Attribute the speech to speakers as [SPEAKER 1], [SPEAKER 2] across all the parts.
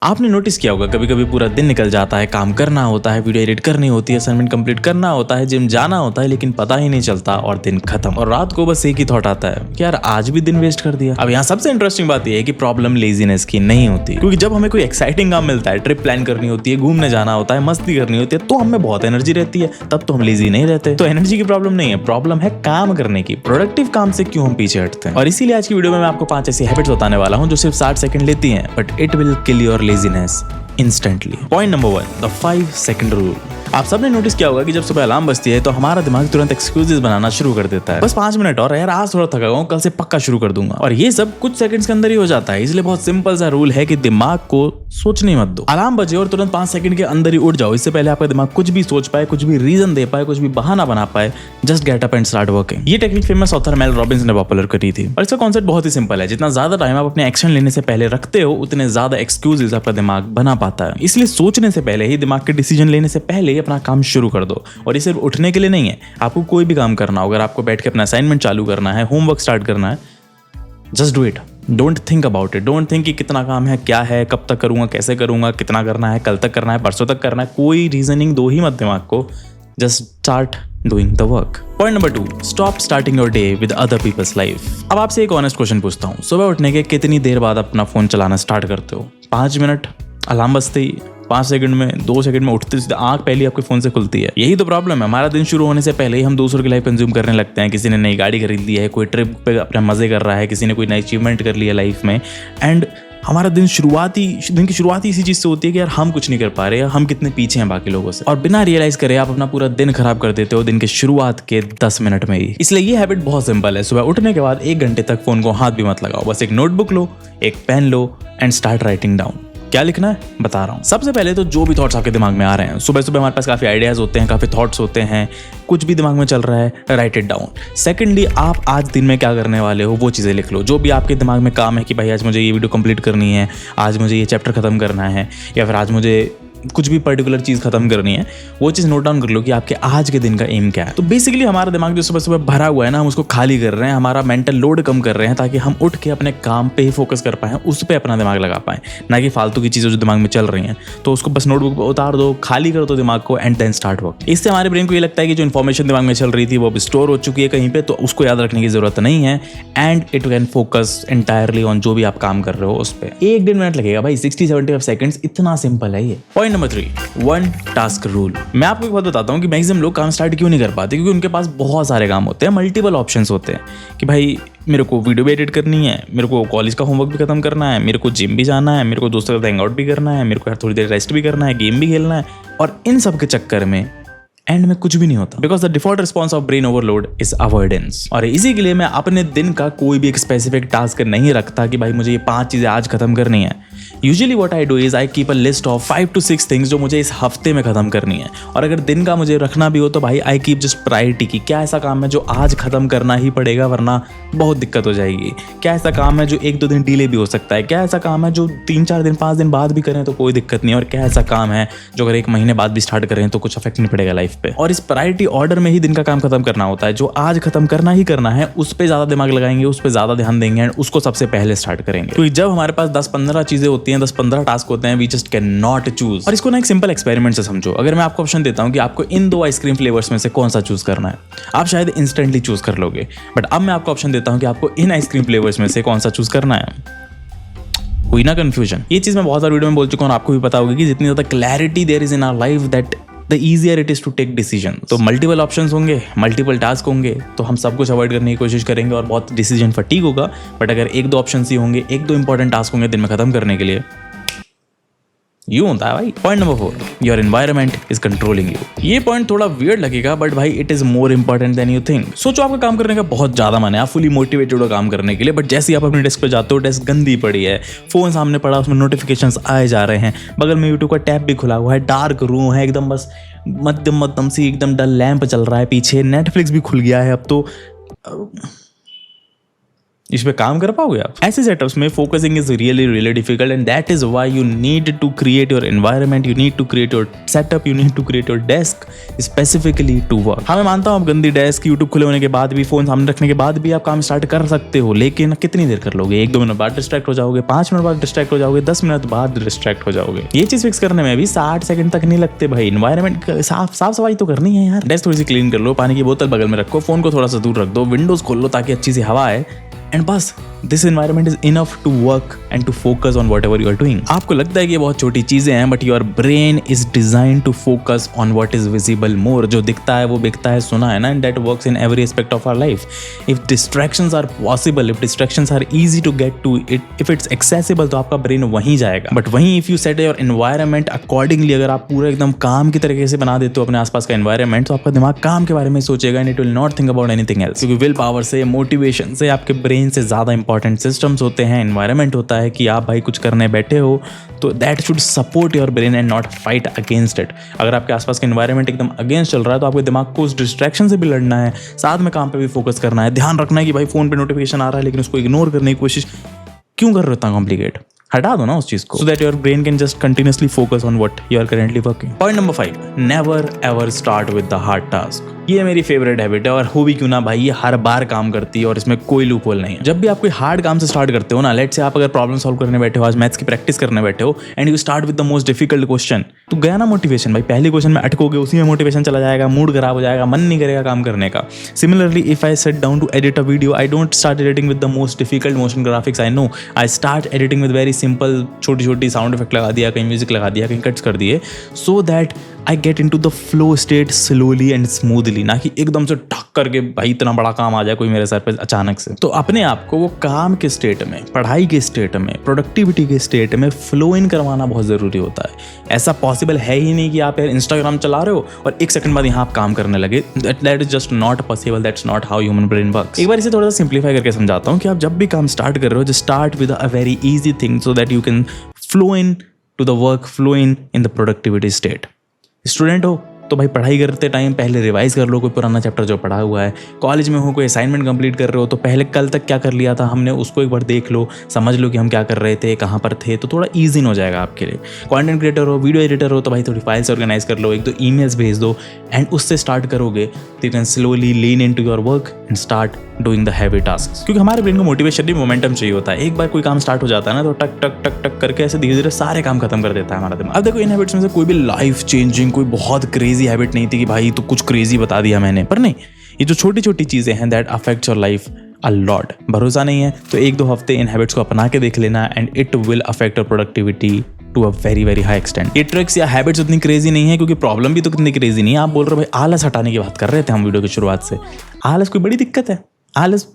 [SPEAKER 1] आपने नोटिस किया होगा कभी कभी पूरा दिन निकल जाता है, काम करना होता है, वीडियो एडिट करनी होती है, असाइनमेंट कंप्लीट करना होता है, जिम जाना होता है, लेकिन पता ही नहीं चलता और दिन खत्म। और रात को बस एक ही थॉट आता है कि यार आज भी दिन वेस्ट कर दिया। अब यहाँ सबसे इंटरेस्टिंग बात यह है कि प्रॉब्लम लेजीनेस की नहीं होती, क्योंकि जब हमें कोई एक्साइटिंग काम मिलता है, ट्रिप प्लान करनी होती है, घूमने जाना होता है, मस्ती करनी होती है, तो हमें बहुत एनर्जी रहती है, तब तो हम लेजी नहीं रहते। तो एनर्जी की प्रॉब्लम नहीं है, प्रॉब्लम है काम करने की। प्रोडक्टिव काम से क्यों हम पीछे हटते हैं। और इसीलिए आज की वीडियो में मैं आपको 5 ऐसी हैबिट्स बताने वाला हूँ जो सिर्फ 60 सेकंड लेती हैं, but it will kill your laziness instantly. Point number 1, the 5 second rule. आप सबने नोटिस किया होगा कि जब सुबह अलार्म बजती है तो हमारा दिमाग तुरंत एक्सक्यूजेस बनाना शुरू कर देता है। बस 5 मिनट और यार, आज थोड़ा थका हुआ हूं, कल से पक्का शुरू कर दूंगा। और ये सब कुछ सेकंड्स के अंदर ही हो जाता है। इसलिए बहुत सिंपल सा रूल है कि दिमाग को सोचने मत दो। अलार्म बजे और तुरंत 5 सेकंड के अंदर ही उठ जाओ। इससे पहले आपका दिमाग कुछ भी सोच पाए, कुछ भी रीजन दे पाए, कुछ भी बहाना बना पाए, just get up and start working. ये technique famous author Mel Robbins ने पॉपुलर करी थी। और इसका कॉन्सेप्ट बहुत ही सिंपल है। जितना ज्यादा टाइम आप अपने एक्शन लेने से पहले रखते हो, उतने ज्यादा एक्सक्यूजेस आपका दिमाग बना पाता है। इसलिए सोचने से पहले ही, दिमाग के डिसीजन लेने से पहले ही अपना काम शुरू कर दो। और ये सिर्फ उठने के लिए नहीं है, आपको कोई भी काम करना हो, अगर आपको बैठ के अपना असाइनमेंट चालू करना है, होमवर्क स्टार्ट करना है, just do it. Don't think about it. Don't think कि कितना काम है, क्या है, कब तक करूंगा, कैसे करूंगा, कितना करना है, कल तक करना है, परसों तक करना है। कोई रीजनिंग दो ही मत दिमाग को, just start doing the work. Point number 2, stop starting your day with other people's life. अब आपसे एक ऑनेस्ट क्वेश्चन पूछता हूँ, सुबह उठने के कितनी देर बाद अपना फोन चलाना स्टार्ट करते हो? 5 मिनट अलार्म बजते ही, 5 सेकंड में, 2 सेकंड में उठते सीधे आंख पहले आपके फोन से खुलती है। यही तो प्रॉब्लम है। हमारा दिन शुरू होने से पहले ही हम दूसरों की लाइफ कंज्यूम करने लगते हैं। किसी ने नई गाड़ी खरीद ली है, कोई ट्रिप पे अपने मजे कर रहा है, किसी ने कोई नई अचीवमेंट कर ली है लाइफ में। एंड हमारा दिन की शुरुआत इसी चीज से होती है कि यार हम कुछ नहीं कर पा रहे, हम कितने पीछे हैं बाकी लोगों से। और बिना रियलाइज करे आप अपना पूरा दिन खराब कर देते हो दिन के शुरुआत के 10 मिनट में ही। इसलिए ये हैबिट बहुत सिंपल है। सुबह उठने के बाद 1 घंटे तक फोन को हाथ भी मत लगाओ। बस एक नोटबुक लो, एक पेन लो एंड स्टार्ट राइटिंग डाउन। क्या लिखना है बता रहा हूँ। सबसे पहले तो जो भी थॉट्स आपके दिमाग में आ रहे हैं, सुबह सुबह हमारे पास काफी आइडियाज होते हैं, काफी थॉट्स होते हैं, कुछ भी दिमाग में चल रहा है, राइट इट डाउन। सेकंडली, आप आज दिन में क्या करने वाले हो वो चीजें लिख लो। जो भी आपके दिमाग में काम है कि भाई आज मुझे ये वीडियो कंप्लीट करनी है, आज मुझे ये चैप्टर खत्म करना है, या फिर आज मुझे कुछ भी पर्टिकुलर चीज खत्म करनी है, वो चीज नोट डाउन कर लो कि आपके आज के दिन का एम क्या है। तो बेसिकली हमारा दिमाग जो सुबह सुबह भरा हुआ है ना, हम उसको खाली कर रहे हैं, हमारा मेंटल लोड कम कर रहे हैं, ताकि हम उठ के अपने काम पे ही फोकस कर पाए, उस पे अपना दिमाग लगा पाए, ना कि फालतू की चीजें जो दिमाग में चल रही हैं। तो उसको बस नोटबुक पे उतार दो, खाली कर दो दिमाग को एंड देन स्टार्ट वर्क। इससे हमारे ब्रेन को ये लगता है कि जो इन्फॉर्मेशन दिमाग में चल रही थी वो अब स्टोर हो चुकी है कहीं पे, तो उसको याद रखने की जरूरत नहीं है and it can focus entirely on जो भी आप काम कर रहे हो उस पर। 1-1.5 मिनट लगेगा भाई, 60-75 सेकंड्स, इतना सिंपल है ये। Point number 3, 1 task rule. मैं आपको एक बात बताता हूँ कि मैक्सिमम लोग काम स्टार्ट क्यों नहीं कर पाते, क्योंकि उनके पास बहुत सारे काम होते हैं, मल्टीपल ऑप्शंस होते हैं कि भाई मेरे को वीडियो भी एडिट करनी है, मेरे को कॉलेज का होमवर्क भी खत्म करना है, मेरे को जिम भी जाना है, मेरे को दोस्तों के साथ हैंग आउट भी करना है, मेरे को थोड़ी देर रेस्ट भी करना है, गेम भी खेलना है। और इन सब के चक्कर में एंड में कुछ भी नहीं होता, because the default response of brain overload is avoidance. और इसी के लिए मैं अपने दिन का कोई भी एक स्पेसिफिक टास्क नहीं रखता कि भाई मुझे ये 5 चीजें आज खत्म करनी है। Usually what I do is I keep a list of 5 to 6 things जो मुझे इस हफ्ते में खत्म करनी है। और अगर दिन का मुझे रखना भी हो तो भाई आई कीप जस्ट प्रायोरिटी की, क्या ऐसा काम है जो आज खत्म करना ही पड़ेगा वरना बहुत दिक्कत हो जाएगी, क्या ऐसा काम है जो 1-2 दिन डिले भी हो सकता है, क्या ऐसा काम है जो 3-4 दिन 5 दिन बाद भी करें तो कोई दिक्कत नहीं, और क्या ऐसा काम है जो अगर 1 महीने बाद भी स्टार्ट करें तो कुछ अफेक्ट नहीं पड़ेगा लाइफ पे। और इस प्रायोरिटी ऑर्डर में ही दिन का काम खत्म करना होता है। जो आज खत्म करना ही करना है उस पर ज्यादा दिमाग लगाएंगे, उस पर ज्यादा ध्यान देंगे एंड उसको सबसे पहले स्टार्ट करेंगे। तो जब हमारे पास 10-15 चीजें होती हैं, 10-15 टास्क होते हैं, we just can not choose. और इसको ना एक सिंपल एक्सपेरिमेंट से समझो। अगर मैं आपको ऑप्शन देता हूं कि आपको इन 2 आइसक्रीम फ्लेवर्स में से कौन सा चूज करना है, आप शायद इंस्टेंटली चूज कर लोगे। बट अब मैं आपको ऑप्शन देता हूं कि आपको इन आइसक्रीम फ्लेवर्स में से कौन सा चूज करना है। हुई ना कंफ्यूजन? ये चीज मैं बहुत सारे वीडियो में बोल चुका हूं और आपको भी पता होगी कि जितनी ज्यादा clarity there is in our life that the easier it is to take decision. तो मल्टीपल ऑप्शंस होंगे, मल्टीपल टास्क होंगे, तो हम सब कुछ अवॉइड करने की कोशिश करेंगे और बहुत डिसीजन फटीग होगा। बट अगर 1-2 ऑप्शंस ही होंगे, 1-2 इंपॉर्टेंट टास्क होंगे दिन में खत्म करने के लिए, यूं होता है भाई। Point number 4, your environment is controlling you. ये पॉइंट थोड़ा वियर्ड लगेगा बट भाई it is more important than you think. सोचो आपका काम करने का बहुत ज्यादा मन है, आप फुली मोटिवेटेड हो काम करने के लिए, बट जैसे ही आप अपने डेस्क पे जाते हो, डेस्क गंदी पड़ी है, फोन सामने पड़ा, उसमें नोटिफिकेशंस आए जा रहे हैं, बगल में यूट्यूब का टैब भी खुला हुआ है, डार्क रूम है एकदम, बस मध्यम सी एकदम डल लैंप चल रहा है, पीछे नेटफ्लिक्स भी खुल गया है अब तो। इस पे काम कर पाओगे आप? ऐसे सेटअप्स में focusing is really difficult and that is why you need to create your environment, you need to create your setup, you need to create your desk specifically to work. हाँ, मैं मानता हूँ आप गंदी डेस्क, यूट्यूब खुले होने के बाद भी, फोन सामने रखने के बाद भी आप काम स्टार्ट कर सकते हो, लेकिन कितनी देर कर लोगे? 1-2 मिनट बाद डिस्ट्रैक्ट हो जाओगे, 5 मिनट बाद डिस्ट्रैक्ट हो जाओगे, 10 मिनट बाद डिस्ट्रैक्ट हो जाओगे। ये चीज फिक्स करने में भी 60 सेकंड तक नहीं लगते भाई। एनवायरनमेंट साफ सफाई तो करनी है यार। डेस्क थोड़ी सी क्लीन कर लो, पानी की बोतल बगल में रखो, फोन को थोड़ा सा दूर रख दो, विंडोज खोल लो ताकि अच्छी सी हवा आए, एंड बस this environment is enough to work and to focus on whatever you are doing. आपको लगता है कि ये बहुत छोटी चीजें हैं, but your brain is design to focus on what is visible more. जो दिखता है वो बिकता है, सुना है ना, and that works in every aspect of our life. If distractions are possible, if distractions are easy to get to it, if it's accessible, तो आपका ब्रेन वहीं जाएगा। बट वहीं if you set your environment accordingly, अगर आप पूरा एकदम काम की तरीके से बना देते हो अपने आसपास का एनवायरनमेंट, तो आपका दिमाग काम के बारे में सोचेगा and it will not think about anything else. क्योंकि विल पावर से, मोटिवेशन से, आपके ब्रेन से ज्यादा इंपॉर्टेंट सिस्टम्स होते हैं, एनवायरनमेंट होता है कि आप भाई कुछ करने बैठे हो तो that should support your brain and not fight against it. अगर आपके आसपास का एनवायरनमेंट एकदम अगेंस्ट चल रहा है तो आपके दिमाग को उस डिस्ट्रैक्शन से भी लड़ना है, साथ में काम पे भी फोकस करना है, ध्यान रखना है कि भाई फोन पे नोटिफिकेशन आ रहा है लेकिन उसको इग्नोर करने की कोशिश क्यों कर रहे हो इतना कॉम्प्लिकेट? हटा दो ना उस चीज को, so that your brain can just continuously focus on what you are currently working. Point number 5, never ever start with the hard task. ये मेरी फेवरेट हैबिट है और हो भी क्यों ना भाई, ये हर बार काम करती है और इसमें कोई लूप होल नहीं है। जब भी आप कोई हार्ड काम से स्टार्ट करते हो ना, लेट्स से आप अगर प्रॉब्लम सॉल्व करने बैठे हो, आज मैथ्स की प्रैक्टिस करने बैठे हो, and you start with the most difficult question, तो गया ना मोटिवेशन भाई। पहले क्वेश्चन में अटकोगे, उसी में मोटिवेशन चला जाएगा, मूड खराब हो जाएगा, मन नहीं करेगा काम करने का। Similarly if I set down to edit a video, I don't start editing with the most difficult motion graphics, I know, I start editing with very simple, छोटी छोटी साउंड इफेक्ट लगा दिया, कहीं म्यूजिक लगा दिया, कहीं कट्स कर दिए, so that I get into the flow state slowly and smoothly, ना कि एकदम से ठक करके भाई इतना बड़ा काम आ जाए कोई मेरे सर पे अचानक से। तो अपने आप को वो काम के स्टेट में, पढ़ाई के स्टेट में, प्रोडक्टिविटी के स्टेट में फ्लो इन करवाना बहुत जरूरी होता है। ऐसा पॉसिबल है ही नहीं कि आप यार इंस्टाग्राम चला रहे हो और 1 सेकंड बाद यहाँ आप काम करने लगे। That is just not possible, that's not how human brain works. एक बार इसे थोड़ा सा सिंप्लीफाई करके समझाता हूँ कि आप जब भी काम स्टार्ट कर रहे हो, just start with a very easy thing so that you can flow into the work, flow in the productivity state. Student हो तो भाई पढ़ाई करते टाइम पहले रिवाइज कर लो कोई पुराना चैप्टर जो पढ़ा हुआ है। कॉलेज में हो, कोई असाइनमेंट कंप्लीट कर रहे हो तो पहले कल तक क्या कर लिया था हमने, उसको एक बार देख लो, समझ लो कि हम क्या कर रहे थे, कहाँ पर थे, तो थोड़ा ईजी हो जाएगा आपके लिए। कंटेंट क्रिएटर हो, वीडियो एडिटर हो, तो भाई थोड़ी फाइल्स ऑर्गेनाइज कर लो, 1-2 ईमेल्स भेज दो, एंड उससे स्टार्ट करोगे तो you can slowly lean into your work and start doing the heavy task. क्योंकि हमारे ब्रेन को मोटिवेशन भी मोमेंटम चाहिए होता है। एक बार कोई काम स्टार्ट हो जाता है ना तो टक टक टक टक करके ऐसे धीरे धीरे सारे काम खत्म कर देता है हमारा दिमाग। अब देखो इन हैबिट्स में से कोई भी लाइफ चेंजिंग, कोई बहुत क्रेजी हैबिट नहीं थी कि भाई तो कुछ क्रेजी बता दिया मैंने, पर नहीं, ये जो छोटी छोटी चीजें हैं that affects your life a lot. भरोसा नहीं है तो 1-2 हफ्ते इन हैबिट्स को अपना के देख लेना and it will affect your productivity to a very very high extent. ये ट्रिक्स या हैबिट्स उतनी क्रेजी नहीं है क्योंकि प्रॉब्लम भी तो कितनी क्रेजी नहीं है। आप बोल रहे हो भाई आलस हटाने की बात कर रहे थे हम वीडियो की शुरुआत से। आलस कोई बड़ी दिक्कत है? आलस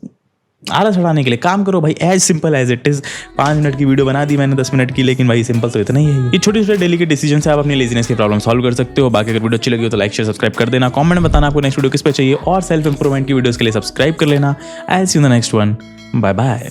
[SPEAKER 1] हटाने के लिए काम करो भाई, as simple as it is. 5 minute की वीडियो बना दी मैंने 10 मिनट की, लेकिन भाई सिंपल तो इतना ही है। ये छोटे छोटे डेली के डिसीजन से आप अपनी लेजीनेस की प्रॉब्लम सॉल्व कर सकते हो। बाकी अगर वीडियो अच्छी लगी हो तो लाइक शेयर सब्सक्राइब कर देना, कमेंट में बताना आपको नेक्स्ट वीडियो किस पे चाहिए, और सेल्फ इंप्रूवमेंट की वीडियोस के लिए सब्सक्राइब कर लेना। I will see you in the next one, bye bye.